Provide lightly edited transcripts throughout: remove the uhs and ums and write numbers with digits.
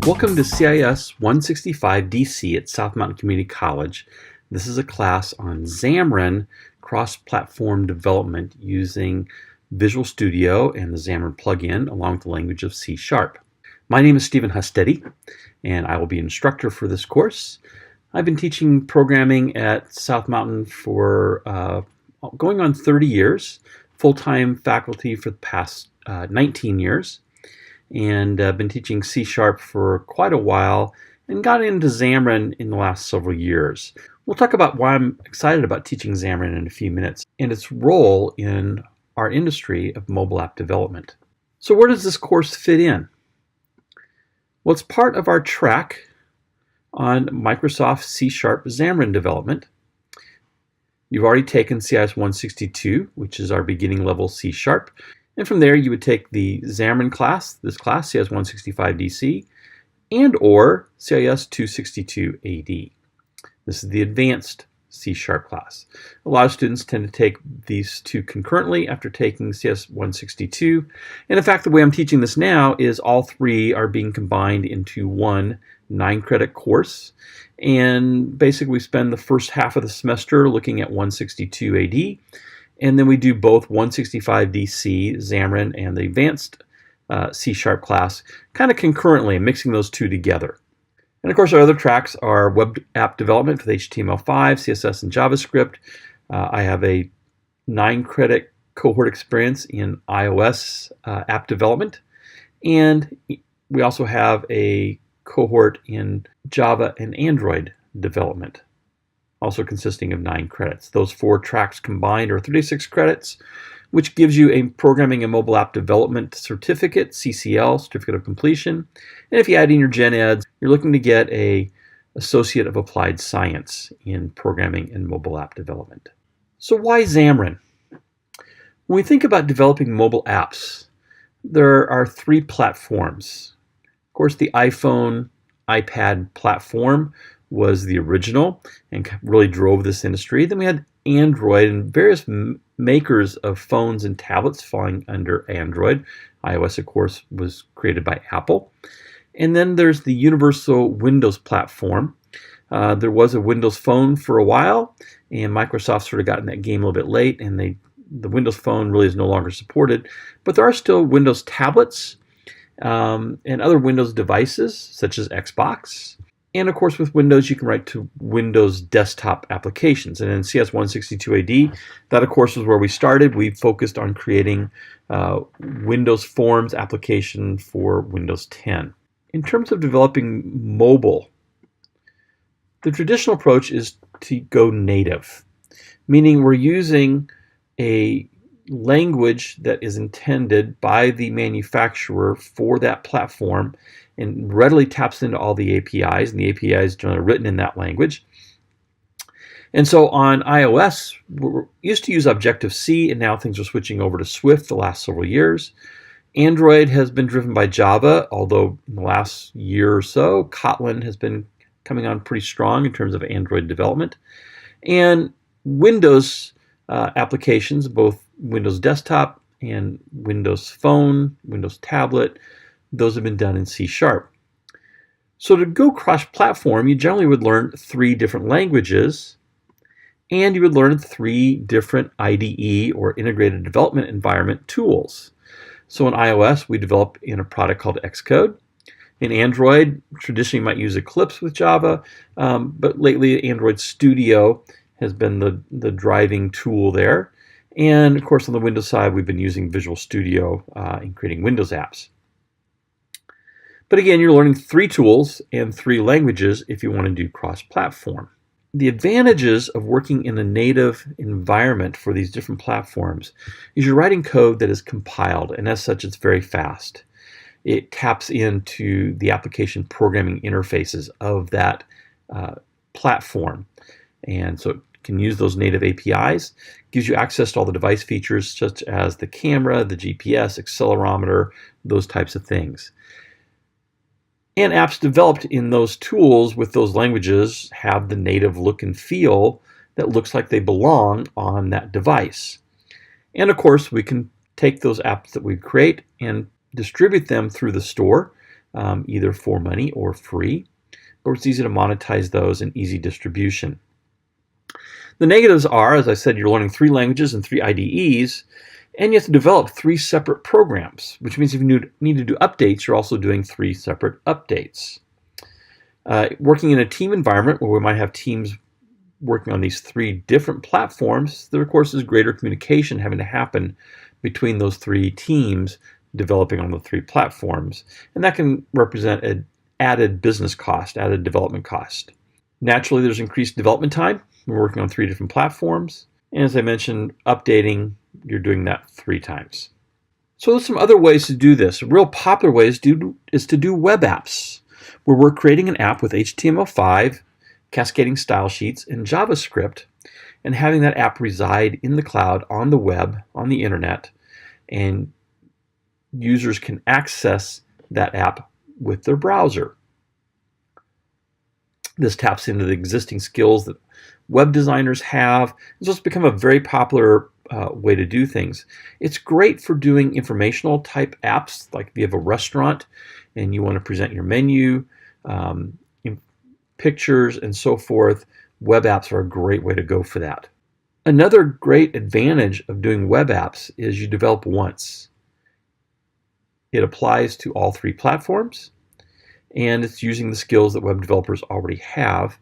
Welcome to CIS165DC at South Mountain Community College. This is a class on Xamarin cross-platform development using Visual Studio and the Xamarin plugin along with the language of C#. My name is Hustedde, and I will be instructor for this course. I've been teaching programming at South Mountain for going on 30 years, full-time faculty for the past 19 years. And I've been teaching C# for quite a while and got into Xamarin in the last several years. We'll talk about why I'm excited about teaching Xamarin in a few minutes and its role in our industry of mobile app development. So where does this course fit in? Well, it's part of our track on Microsoft C# Xamarin development. You've already taken CIS162, which is our beginning level C#. And from there, you would take the Xamarin class, this class, CIS165DC, and or CIS262AD. This is the advanced C# class. A lot of students tend to take these two concurrently after taking CIS162. And in fact, the way I'm teaching this now is all three are being combined into one 9-credit course. And basically, we spend the first half of the semester looking at 162AD. And then we do both 165DC, Xamarin, and the advanced C# class kind of concurrently, mixing those two together. And of course, our other tracks are web app development with HTML5, CSS, and JavaScript. I have a 9-credit cohort experience in iOS app development. And we also have a cohort in Java and Android development, also consisting of 9 credits. Those 4 tracks combined are 36 credits, which gives you a Programming and Mobile App Development Certificate, CCL, Certificate of Completion. And if you add in your gen eds, you're looking to get an Associate of Applied Science in Programming and Mobile App Development. So why Xamarin? When we think about developing mobile apps, there are 3 platforms. Of course, the iPhone, iPad platform was the original and really drove this industry. Then we had Android and various makers of phones and tablets falling under Android. iOS, of course, was created by Apple. And then there's the universal Windows platform. There was a Windows Phone for a while, and Microsoft sort of got in that game a little bit late, and the Windows Phone really is no longer supported. But there are still Windows tablets and other Windows devices, such as Xbox. And of course, with Windows, you can write to Windows desktop applications. And in CS162AD, that of course is where we started. We focused on creating Windows Forms application for Windows 10. In terms of developing mobile, the traditional approach is to go native, meaning we're using a language that is intended by the manufacturer for that platform and readily taps into all the APIs, and the APIs are written in that language. And so on iOS, we used to use Objective-C, and now things are switching over to Swift the last several years. Android has been driven by Java, although in the last year or so, Kotlin has been coming on pretty strong in terms of Android development. And Windows applications, both Windows Desktop and Windows Phone, Windows Tablet, those have been done in C#. So to go cross-platform, you generally would learn 3 different languages, and you would learn 3 different IDE or integrated development environment tools. So in iOS, we develop in a product called Xcode. In Android, traditionally you might use Eclipse with Java, but lately Android Studio has been the driving tool there. And of course, on the Windows side, we've been using Visual Studio in creating Windows apps. But again, you're learning 3 tools and 3 languages if you want to do cross-platform. The advantages of working in a native environment for these different platforms is you're writing code that is compiled, and as such, it's very fast. It taps into the application programming interfaces of that platform. And so it can use those native APIs, gives you access to all the device features such as the camera, the GPS, accelerometer, those types of things. And apps developed in those tools with those languages have the native look and feel that looks like they belong on that device. And of course, we can take those apps that we create and distribute them through the store either for money or free, but it's easy to monetize those and easy distribution. The negatives are, as I said, you're learning 3 languages and 3 IDEs, and you have to develop 3 separate programs, which means if you need to do updates, you're also doing 3 separate updates. Working in a team environment where we might have teams working on these 3 different platforms, there of course is greater communication having to happen between those 3 teams developing on the 3 platforms, and that can represent an added business cost, added development cost. Naturally, there's increased development time. We're working on 3 different platforms, and as I mentioned, updating, you're doing that 3 times. So there's some other ways to do this. A real popular way is to do web apps, where we're creating an app with HTML5, cascading style sheets, and JavaScript, and having that app reside in the cloud, on the web, on the internet, and users can access that app with their browser. This taps into the existing skills that web designers have. So it's become a very popular way to do things. It's great for doing informational type apps, like if you have a restaurant and you want to present your menu, pictures, and so forth. Web apps are a great way to go for that. Another great advantage of doing web apps is you develop once. It applies to all 3 platforms, and it's using the skills that web developers already have.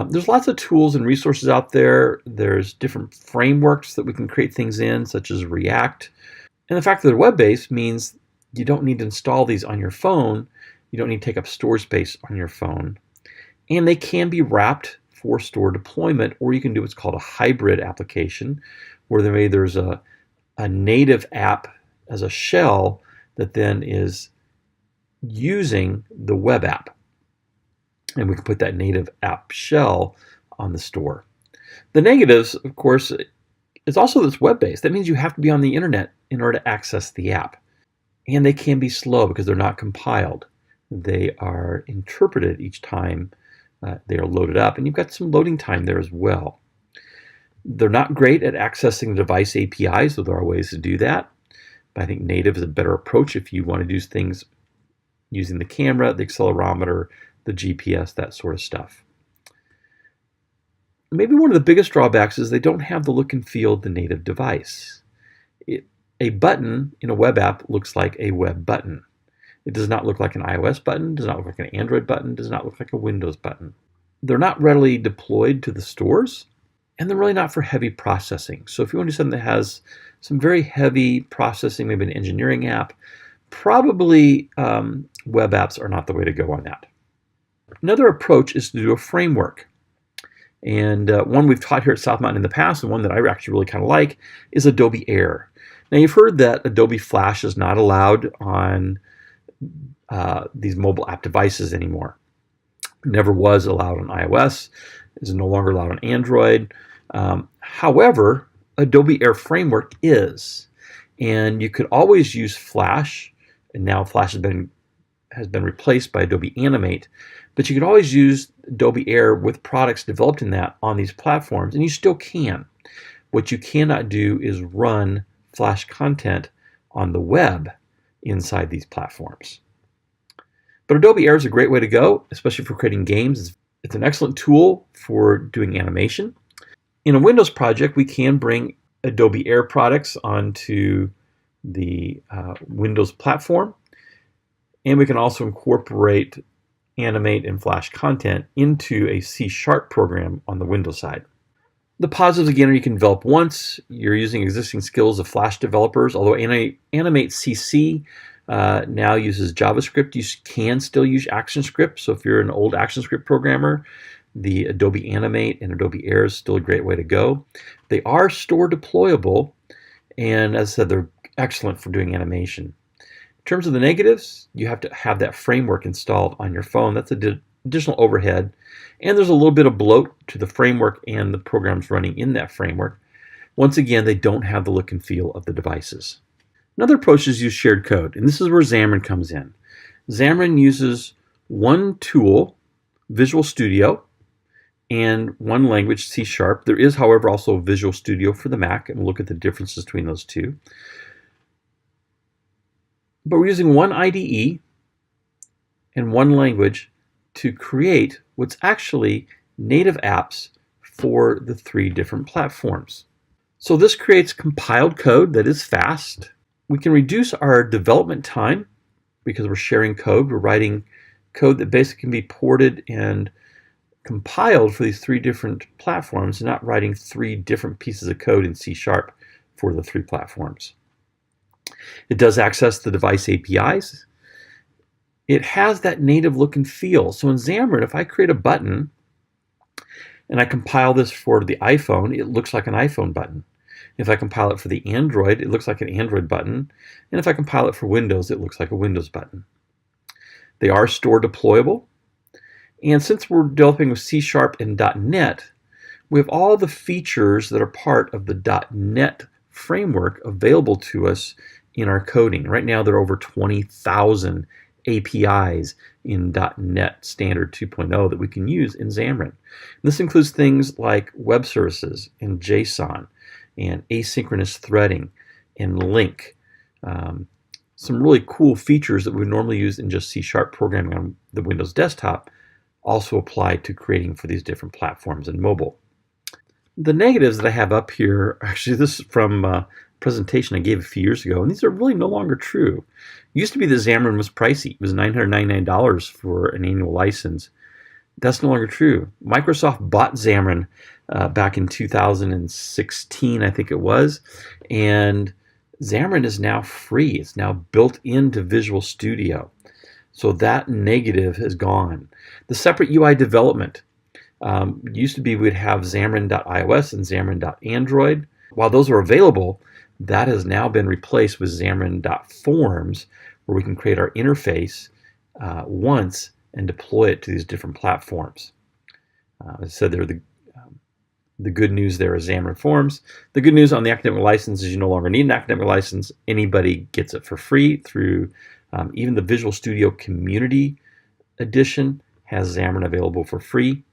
There's lots of tools and resources out there. There's different frameworks that we can create things in, such as React. And the fact that they're web-based means you don't need to install these on your phone. You don't need to take up storage space on your phone. And they can be wrapped for store deployment, or you can do what's called a hybrid application, where there's a native app as a shell that then is using the web app. And we can put that native app shell on the store. The negatives, of course, is also that it's web-based. That means you have to be on the internet in order to access the app. And they can be slow because they're not compiled. They are interpreted each time they are loaded up, and you've got some loading time there as well. They're not great at accessing the device APIs, so there are ways to do that. But I think native is a better approach if you want to do things using the camera, the accelerometer, the GPS, that sort of stuff. Maybe one of the biggest drawbacks is they don't have the look and feel of the native device. A button in a web app looks like a web button. It does not look like an iOS button, does not look like an Android button, does not look like a Windows button. They're not readily deployed to the stores, and they're really not for heavy processing. So if you want to do something that has some very heavy processing, maybe an engineering app, probably web apps are not the way to go on that. Another approach is to do a framework. And one we've taught here at South Mountain in the past, and one that I actually really kind of like, is Adobe Air. Now you've heard that Adobe Flash is not allowed on these mobile app devices anymore. It never was allowed on iOS. It's no longer allowed on Android. However, Adobe Air Framework is. And you could always use Flash, and now Flash has been replaced by Adobe Animate, but you could always use Adobe Air with products developed in that on these platforms, and you still can. What you cannot do is run Flash content on the web inside these platforms. But Adobe Air is a great way to go, especially for creating games. It's an excellent tool for doing animation. In a Windows project, we can bring Adobe Air products onto the Windows platform, and we can also incorporate Animate and Flash content into a C# program on the Windows side. The positives, again, are you can develop once. You're using existing skills of Flash developers, although Animate CC now uses JavaScript. You can still use ActionScript, so if you're an old ActionScript programmer, the Adobe Animate and Adobe Air is still a great way to go. They are store deployable, and as I said, they're excellent for doing animation. In terms of the negatives, you have to have that framework installed on your phone. That's an additional overhead. And there's a little bit of bloat to the framework and the programs running in that framework. Once again, they don't have the look and feel of the devices. Another approach is use shared code, and this is where Xamarin comes in. Xamarin uses one tool, Visual Studio, and one language, C#. There is, however, also Visual Studio for the Mac, and we'll look at the differences between those two. But we're using one IDE, and one language to create what's actually native apps for the 3 different platforms. So this creates compiled code that is fast. We can reduce our development time because we're sharing code. We're writing code that basically can be ported and compiled for these 3 different platforms, not writing 3 different pieces of code in C# for the 3 platforms. It does access the device APIs. It has that native look and feel. So in Xamarin, if I create a button and I compile this for the iPhone, it looks like an iPhone button. If I compile it for the Android, it looks like an Android button. And if I compile it for Windows, it looks like a Windows button. They are store deployable. And since we're developing with C# and .NET, we have all the features that are part of the .NET framework available to us in our coding. Right now, there are over 20,000 APIs in .NET Standard 2.0 that we can use in Xamarin. And this includes things like web services and JSON and asynchronous threading and link. Some really cool features that we would normally use in just C# programming on the Windows desktop also apply to creating for these different platforms and mobile. The negatives that I have up here, actually this is from a presentation I gave a few years ago, and these are really no longer true. It used to be that Xamarin was pricey. It was $999 for an annual license. That's no longer true. Microsoft bought Xamarin back in 2016, I think it was, and Xamarin is now free. It's now built into Visual Studio. So that negative is gone. The separate UI development used to be we'd have Xamarin.iOS and Xamarin.Android. While those are available, that has now been replaced with Xamarin.Forms, where we can create our interface once and deploy it to these different platforms. As I said, the good news there is Xamarin Forms. The good news on the academic license is you no longer need an academic license. Anybody gets it for free through even the Visual Studio Community Edition has Xamarin available for free.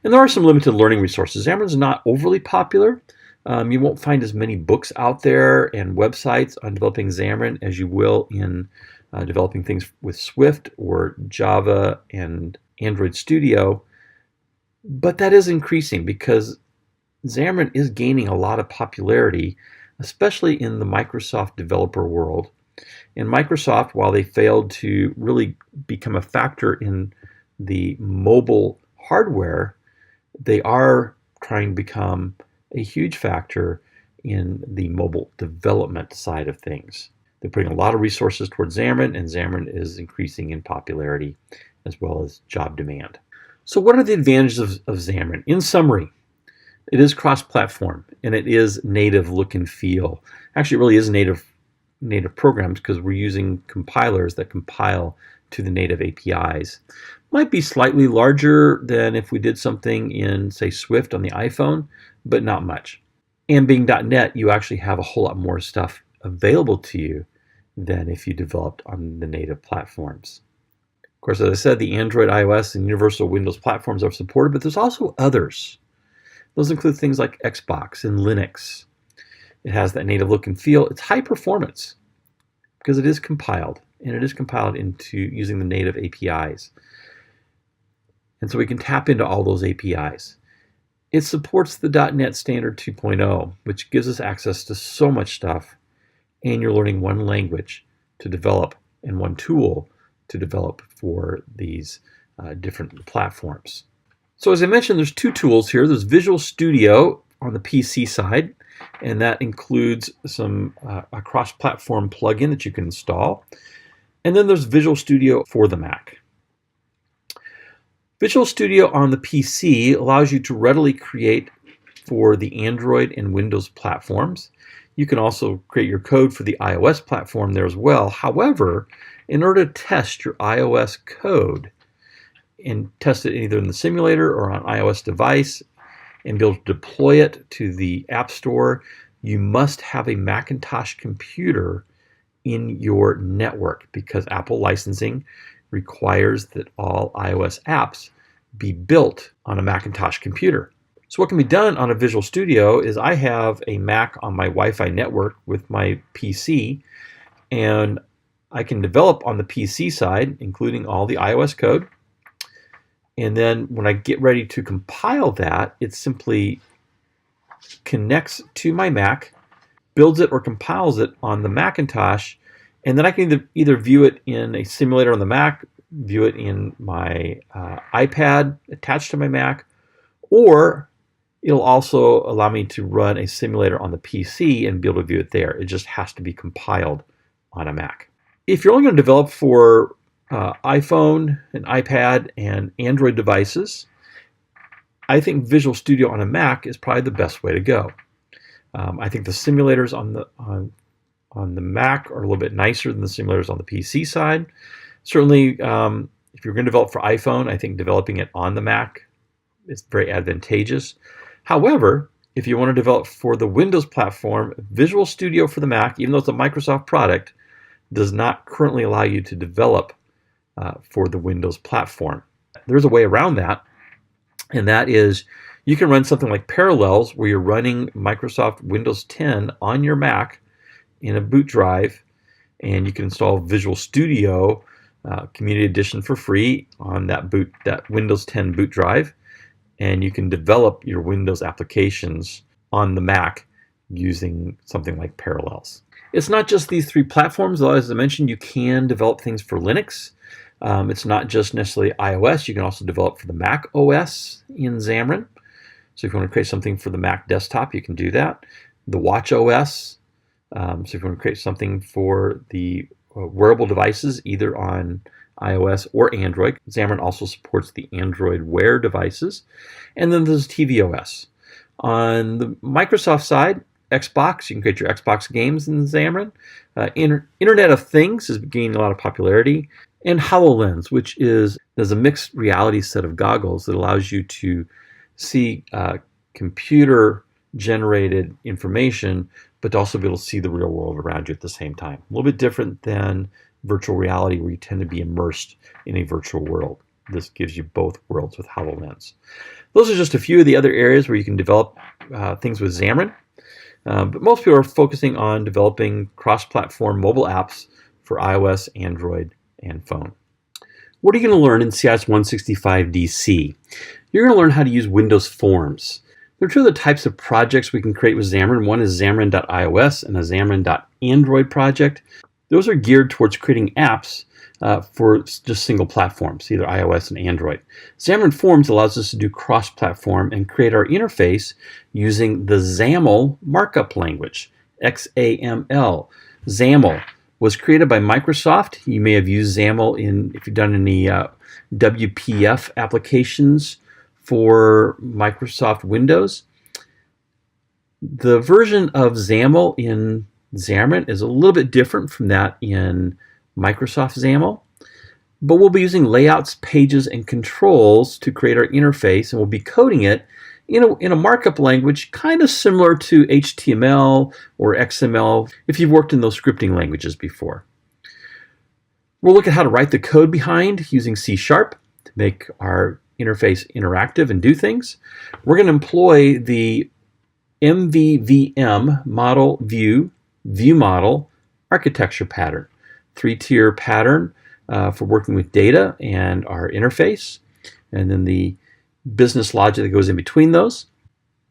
And there are some limited learning resources. Xamarin is not overly popular. You won't find as many books out there and websites on developing Xamarin as you will in developing things with Swift or Java and Android Studio. But that is increasing because Xamarin is gaining a lot of popularity, especially in the Microsoft developer world. And Microsoft, while they failed to really become a factor in the mobile hardware, they are trying to become a huge factor in the mobile development side of things. They're putting a lot of resources towards Xamarin, and Xamarin is increasing in popularity as well as job demand. So what are the advantages of Xamarin? In summary, it is cross-platform, and it is native look and feel. Actually, it really is native programs because we're using compilers that compile to the native APIs. Might be slightly larger than if we did something in, say, Swift on the iPhone, but not much. And being .NET, you actually have a whole lot more stuff available to you than if you developed on the native platforms. Of course, as I said, the Android, iOS, and Universal Windows platforms are supported, but there's also others. Those include things like Xbox and Linux. It has that native look and feel. It's high performance because it is compiled, and it is compiled into using the native APIs. And so we can tap into all those APIs. It supports the .NET Standard 2.0, which gives us access to so much stuff, and you're learning one language to develop and one tool to develop for these different platforms. So as I mentioned, there's 2 tools here. There's Visual Studio on the PC side, and that includes a cross-platform plugin that you can install. And then there's Visual Studio for the Mac. Visual Studio on the PC allows you to readily create for the Android and Windows platforms. You can also create your code for the iOS platform there as well. However, in order to test your iOS code and test it either in the simulator or on iOS device and be able to deploy it to the App Store, you must have a Macintosh computer in your network because Apple licensing requires that all iOS apps be built on a Macintosh computer. So what can be done on a Visual Studio is I have a Mac on my Wi-Fi network with my PC, and I can develop on the PC side, including all the iOS code. And then when I get ready to compile that, it simply connects to my Mac, builds it or compiles it on the Macintosh, and then I can either view it in a simulator on the Mac, view it in my iPad attached to my Mac, or it'll also allow me to run a simulator on the PC and be able to view it there. It just has to be compiled on a Mac. If you're only going to develop for iPhone and iPad and Android devices, I think Visual Studio on a Mac is probably the best way to go. I think the simulators on the Mac are a little bit nicer than the simulators on the PC side. Certainly, if you're going to develop for iPhone, I think developing it on the Mac is very advantageous. However, if you want to develop for the Windows platform, Visual Studio for the Mac, even though it's a Microsoft product, does not currently allow you to develop for the Windows platform. There's a way around that, and that is you can run something like Parallels, where you're running Microsoft Windows 10 on your Mac in a boot drive, and you can install Visual Studio Community Edition for free on that Windows 10 boot drive, and you can develop your Windows applications on the Mac using something like Parallels. It's not just these three platforms, though. As I mentioned, you can develop things for Linux. It's not just necessarily iOS. You can also develop for the Mac OS in Xamarin. So if you want to create something for the Mac desktop, you can do that. The Watch OS. So if you want to create something for the wearable devices, either on iOS or Android. Xamarin also supports the Android Wear devices. And then there's tvOS. On the Microsoft side, Xbox, you can create your Xbox games in Xamarin. Internet of Things is gaining a lot of popularity. And HoloLens, which is there's a mixed reality set of goggles that allows you to see computer-generated information, but to also be able to see the real world around you at the same time. A little bit different than virtual reality, where you tend to be immersed in a virtual world. This gives you both worlds with HoloLens. Those are just a few of the other areas where you can develop things with Xamarin. But most people are focusing on developing cross-platform mobile apps for iOS, Android, and phone. What are you going to learn in CIS165DC? You're going to learn how to use Windows Forms. There are two other types of projects we can create with Xamarin. One is Xamarin.iOS and a Xamarin.Android project. Those are geared towards creating apps for just single platforms, either iOS and Android. Xamarin Forms allows us to do cross-platform and create our interface using the XAML markup language, XAML. XAML was created by Microsoft. You may have used XAML if you've done any WPF applications for Microsoft Windows. The version of XAML in Xamarin is a little bit different from that in Microsoft XAML, but we'll be using layouts, pages, and controls to create our interface, and we'll be coding it in a markup language kind of similar to HTML or XML if you've worked in those scripting languages before. We'll look at how to write the code behind using C# to make our interface interactive and do things. We're going to employ the MVVM model view model architecture pattern, three-tier pattern for working with data and our interface, and then the business logic that goes in between those.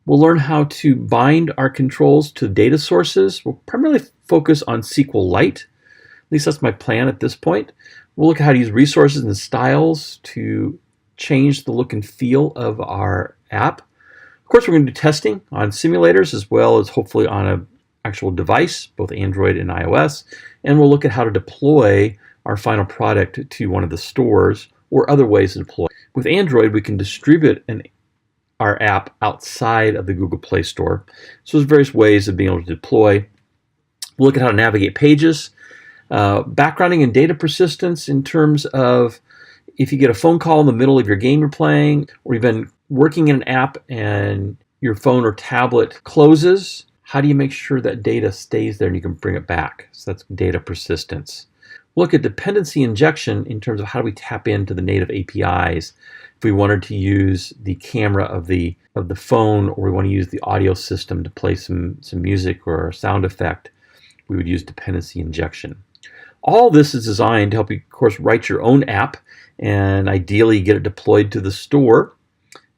We'll learn how to bind our controls to data sources. We'll primarily focus on SQLite. At least that's my plan at this point. We'll look at how to use resources and styles to change the look and feel of our app. Of course, we're going to do testing on simulators as well as hopefully on an actual device, both Android and iOS. And we'll look at how to deploy our final product to one of the stores or other ways to deploy. With Android, we can distribute our app outside of the Google Play Store. So there's various ways of being able to deploy. We'll look at how to navigate pages, backgrounding and data persistence in terms of if you get a phone call in the middle of your game you're playing, or you've been working in an app and your phone or tablet closes, how do you make sure that data stays there and you can bring it back? So that's data persistence. We'll look at dependency injection in terms of how do we tap into the native APIs. If we wanted to use the camera of the phone, or we want to use the audio system to play some music or a sound effect, we would use dependency injection. All this is designed to help you, of course, write your own app and ideally get it deployed to the store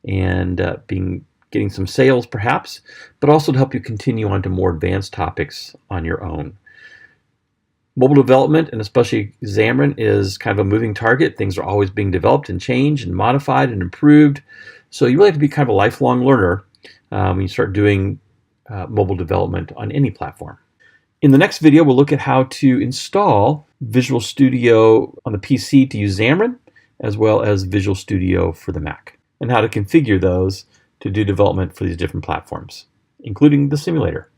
and getting some sales perhaps, but also to help you continue on to more advanced topics on your own. Mobile development, and especially Xamarin, is kind of a moving target. Things are always being developed and changed and modified and improved. So you really have to be kind of a lifelong learner when you start doing mobile development on any platform. In the next video, we'll look at how to install Visual Studio on the PC to use Xamarin, as well as Visual Studio for the Mac, and how to configure those to do development for these different platforms, including the simulator.